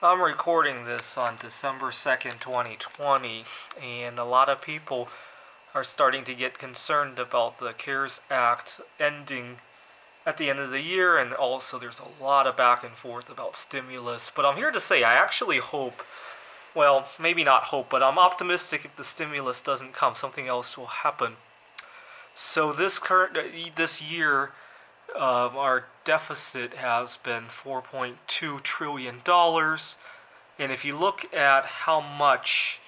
I'm recording this on December 2nd, 2020, and a lot of people are starting to get concerned about the CARES Act ending at the end of the year, and also there's a lot of back and forth about stimulus. But I'm here to say I actually hope, well, maybe not hope, but I'm optimistic if the stimulus doesn't come, something else will happen. So this year, our deficit has been $4.2 trillion dollars. And if you look at how much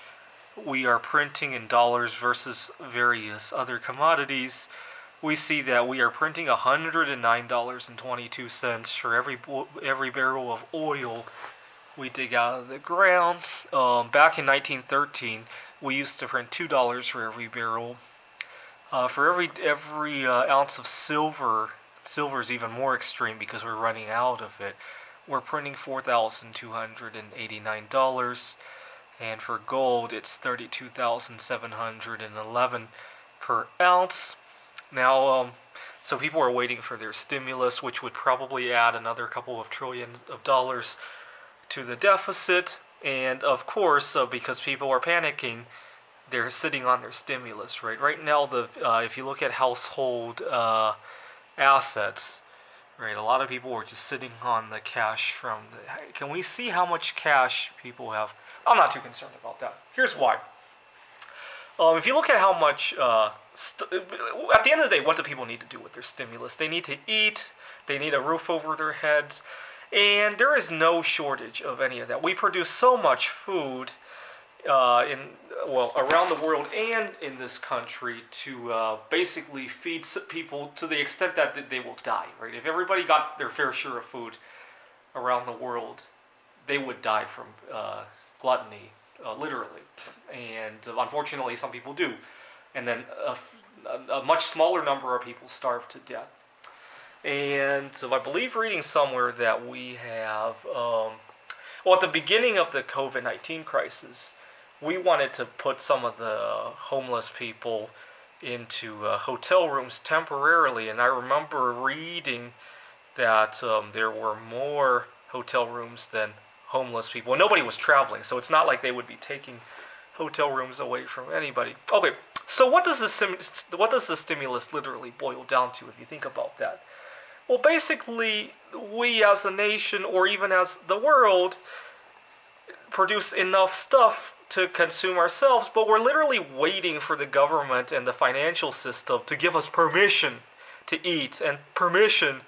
we are printing in dollars versus various other commodities, we see that we are printing $109.22 for every barrel of oil we dig out of the ground. Back in 1913, we used to print $2 for every barrel. For every ounce of silver, silver is even more extreme because we're running out of it. We're printing $4,289, and for gold, it's $32,711 per ounce. Now, so people are waiting for their stimulus, which would probably add another couple of trillion of dollars to the deficit. And of course, because people are panicking, they're sitting on their stimulus, right? Right now, if you look at household assets, right, a lot of people are just sitting on the cash from the. Can we see how much cash people have? I'm not too concerned about that. Here's why. If you look at how much, at the end of the day, what do people need to do with their stimulus? They need to eat, they need a roof over their heads, and there is no shortage of any of that. We produce so much food around the world and in this country to basically feed people to the extent that they will die, right? If everybody got their fair share of food around the world, they would die from gluttony, literally. And unfortunately, some people do. And then a much smaller number of people starve to death. And so I believe reading somewhere that we have, at the beginning of the COVID-19 crisis, we wanted to put some of the homeless people into hotel rooms temporarily, and I remember reading that there were more hotel rooms than homeless people. And nobody was traveling, so it's not like they would be taking hotel rooms away from anybody. Okay, so what does the stimulus literally boil down to if you think about that? Well, basically, we as a nation, or even as the world, produce enough stuff to consume ourselves, but we're literally waiting for the government and the financial system to give us permission to eat and permission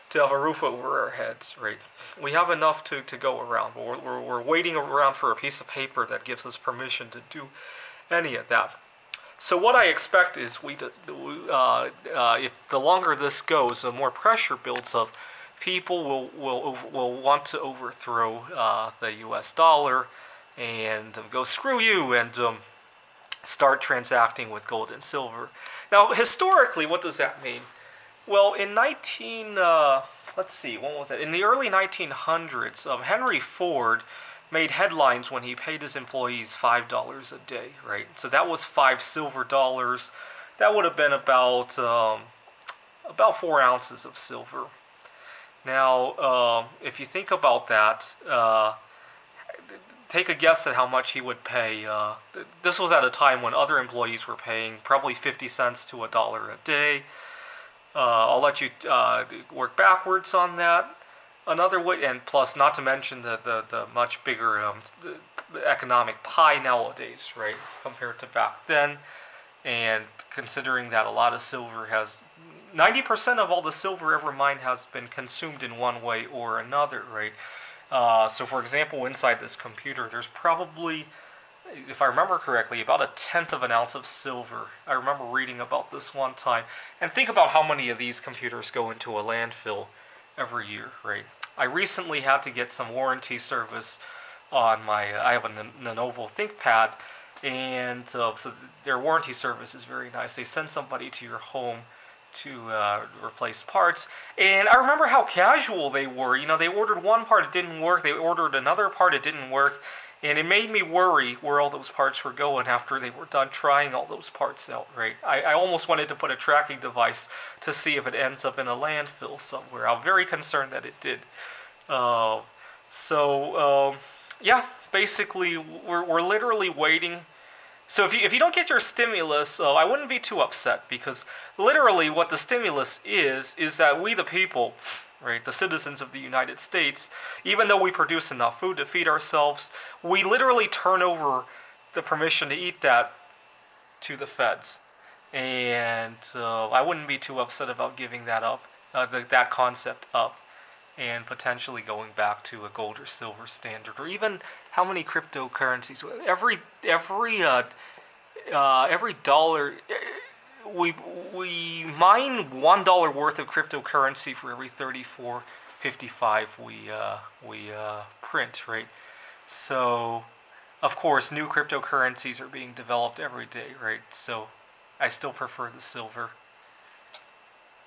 to have a roof over our heads, right? We have enough to go around, but we're waiting around for a piece of paper that gives us permission to do any of that. So what I expect is if the longer this goes, the more pressure builds up, people will want to overthrow the U.S. dollar and go screw you and start transacting with gold and silver. Now, historically, what does that mean? Well, in when was it? In the early 1900s, Henry Ford made headlines when he paid his employees $5 a day, right? So that was 5 silver dollars. That would have been about 4 ounces of silver. Now, if you think about that, take a guess at how much he would pay. This was at a time when other employees were paying probably 50 cents to $1 a day. I'll let you work backwards on that. Another way, and plus, not to mention the much bigger economic pie nowadays, right, compared to back then. And considering that a lot of silver 90% of all the silver ever mined has been consumed in one way or another, right? So, for example, inside this computer, there's probably, if I remember correctly, about 1/10 of an ounce of silver. I remember reading about this one time. And think about how many of these computers go into a landfill every year, right? I recently had to get some warranty service on I have a Lenovo ThinkPad, and so their warranty service is very nice. They send somebody to your home to replace parts, and I remember how casual they were. You know, they ordered one part, it didn't work. They ordered another part, it didn't work. And it made me worry where all those parts were going after they were done trying all those parts out, right? I almost wanted to put a tracking device to see if it ends up in a landfill somewhere. I'm very concerned that it did. Yeah, basically, we're literally waiting. So if you don't get your stimulus, I wouldn't be too upset because literally what the stimulus is that we the people, right, the citizens of the United States, even though we produce enough food to feed ourselves, we literally turn over the permission to eat that to the feds. And I wouldn't be too upset about giving that up, that concept up, and potentially going back to a gold or silver standard, or even how many cryptocurrencies. Every dollar, we mine $1 worth of cryptocurrency for every 34.55 we print, right? So, of course, new cryptocurrencies are being developed every day, right? So, I still prefer the silver.